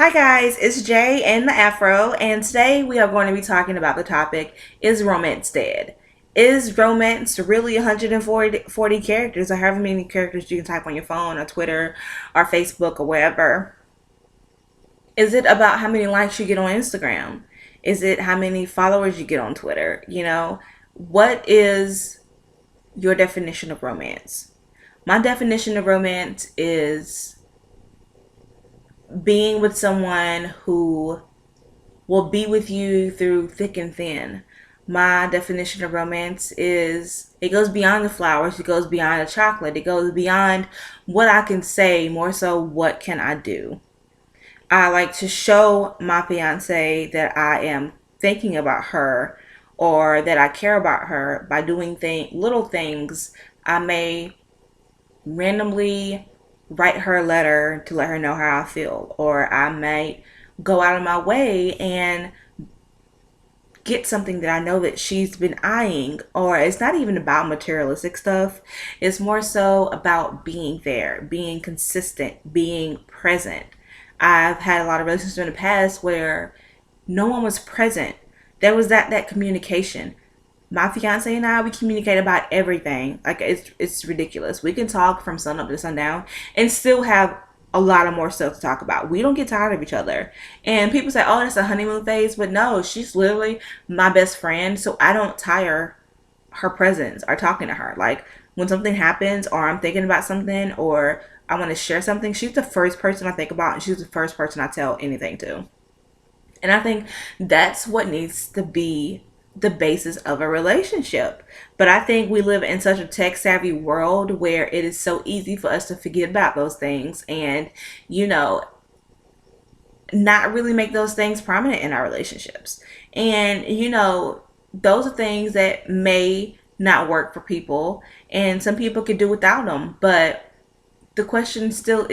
Hi guys, it's Jay and the Afro, and today we are going to be talking about the topic: is romance dead? Is romance really 140 characters, or however many characters you can type on your phone, or Twitter, or Facebook, or wherever? Is it about how many likes you get on Instagram? Is it how many followers you get on Twitter? What is your definition of romance? My definition of romance is being with someone who will be with you through thick and thin. My definition of romance is it goes beyond the flowers, it goes beyond the chocolate, it goes beyond what I can say, more so what can I do. I like to show my fiance that I am thinking about her or that I care about her by doing little things. I may randomly write her a letter to let her know how I feel, or I might go out of my way and get something that I know that she's been eyeing. Or it's not even about materialistic stuff, it's more so about being there, being consistent, being present. I've had a lot of relationships in the past where no one was present. There was that communication. My fiance and I, we communicate about everything. Like it's ridiculous. We can talk from sun up to sundown and still have a lot of more stuff to talk about. We don't get tired of each other. And people say, "Oh, that's a honeymoon phase," but no, she's literally my best friend, so I don't tire her presence or talking to her. Like when something happens, or I'm thinking about something, or I want to share something, she's the first person I think about, and she's the first person I tell anything to. And I think that's what needs to be the basis of a relationship. But I think we live in such a tech savvy world where it is so easy for us to forget about those things and, you know, not really make those things prominent in our relationships. And, those are things that may not work for people, and some people could do without them. But the question still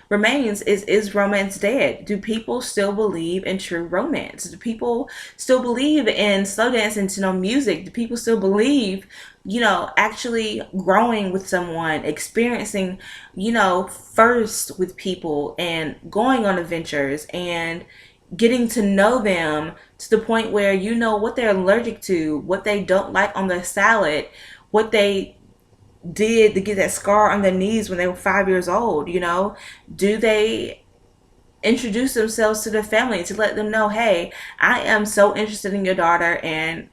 remains, is romance dead? Do people still believe in true romance? Do people still believe in slow dancing to no music? Do people still believe, actually growing with someone, experiencing, first with people and going on adventures and getting to know them to the point where you know what they're allergic to, what they don't like on their salad, what they did to get that scar on their knees when they were 5 years old? Do they introduce themselves to their family to let them know, hey, I am so interested in your daughter, and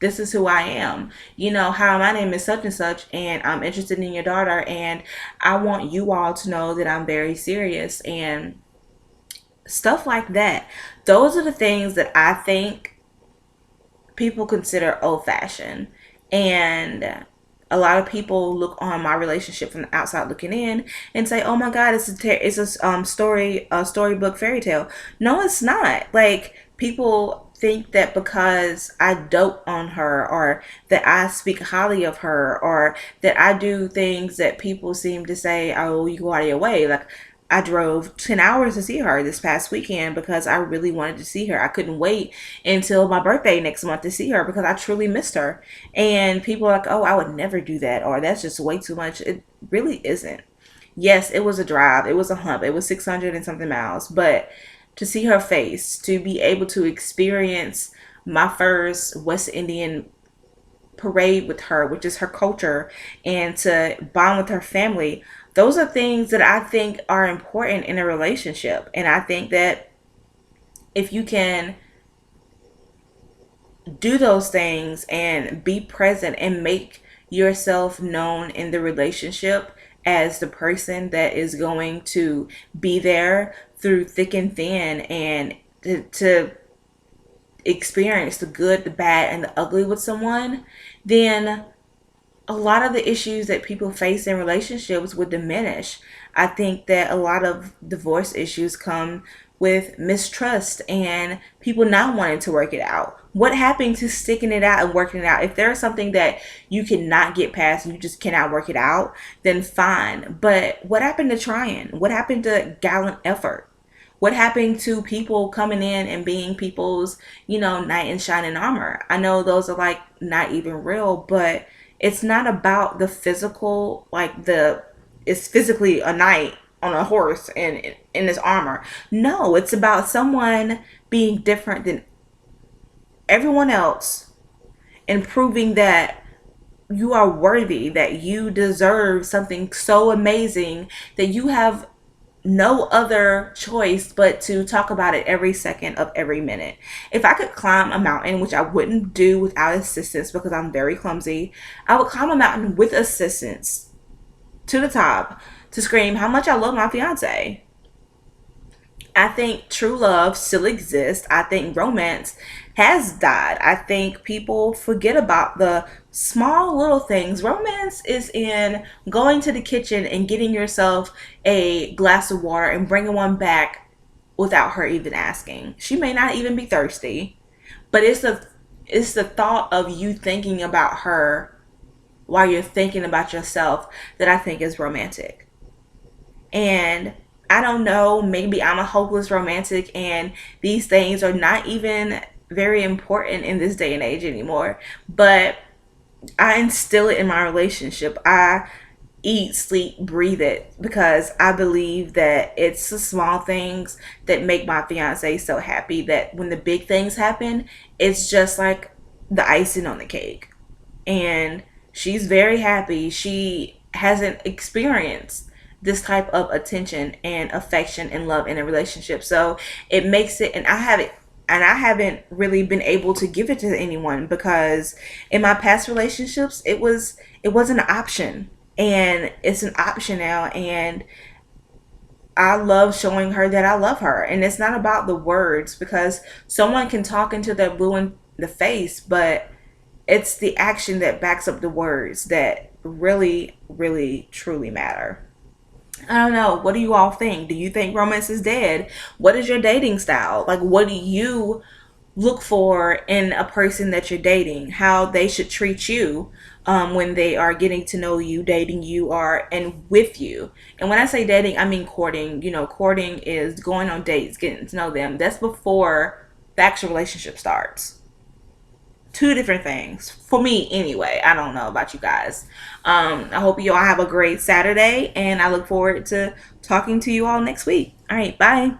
this is who I am. How my name is such and such, and I'm interested in your daughter, and I want you all to know that I'm very serious, and stuff like that. Those are the things that I think people consider old fashioned. And a lot of people look on my relationship from the outside looking in and say, "Oh my God, it's a storybook fairy tale." No, it's not. Like, people think that because I dote on her, or that I speak highly of her, or that I do things that people seem to say, "Oh, you go out of your way." Like, I drove 10 hours to see her this past weekend because I really wanted to see her. I couldn't wait until my birthday next month to see her because I truly missed her. And people are like, "Oh, I would never do that," or "That's just way too much." It really isn't. Yes, it was a drive, it was a hump, it was 600 and something miles, but to see her face, to be able to experience my first West Indian parade with her, which is her culture, and to bond with her family, those are things that I think are important in a relationship. And I think that if you can do those things and be present and make yourself known in the relationship as the person that is going to be there through thick and thin, and to experience the good, the bad, and the ugly with someone, then a lot of the issues that people face in relationships would diminish. I think that a lot of divorce issues come with mistrust and people not wanting to work it out. What happened to sticking it out and working it out? If there's something that you cannot get past and you just cannot work it out, then fine. But what happened to trying? What happened to gallant effort? What happened to people coming in and being people's, knight in shining armor? I know those are like not even real, but it's not about the physical, like it's physically a knight, on a horse and in his armor. No, it's about someone being different than everyone else and proving that you are worthy, that you deserve something so amazing that you have no other choice but to talk about it every second of every minute. If I could climb a mountain, which I wouldn't do without assistance because I'm very clumsy, I would climb a mountain with assistance to the top to scream how much I love my fiance. I think true love still exists. I think romance has died. I think people forget about the small little things. Romance is in going to the kitchen and getting yourself a glass of water and bringing one back without her even asking. She may not even be thirsty, but it's the thought of you thinking about her while you're thinking about yourself that I think is romantic. And I don't know, maybe I'm a hopeless romantic and these things are not even very important in this day and age anymore. But I instill it in my relationship. I eat, sleep, breathe it because I believe that it's the small things that make my fiance so happy that when the big things happen, it's just like the icing on the cake. And she's very happy. She hasn't experienced this type of attention and affection and love in a relationship. So it makes it, and I haven't really been able to give it to anyone because in my past relationships it was an option, and it's an option now. And I love showing her that I love her, and it's not about the words because someone can talk into their blue in the face, but it's the action that backs up the words that really, really, truly matter. I don't know. What do you all think? Do you think romance is dead? What is your dating style? Like, what do you look for in a person that you're dating? How they should treat you when they are getting to know you, dating you, or and with you. And when I say dating, I mean courting. Courting is going on dates, getting to know them. That's before the actual relationship starts. Two different things for me anyway. I don't know about you guys. I hope you all have a great Saturday, and I look forward to talking to you all next week. All right, bye.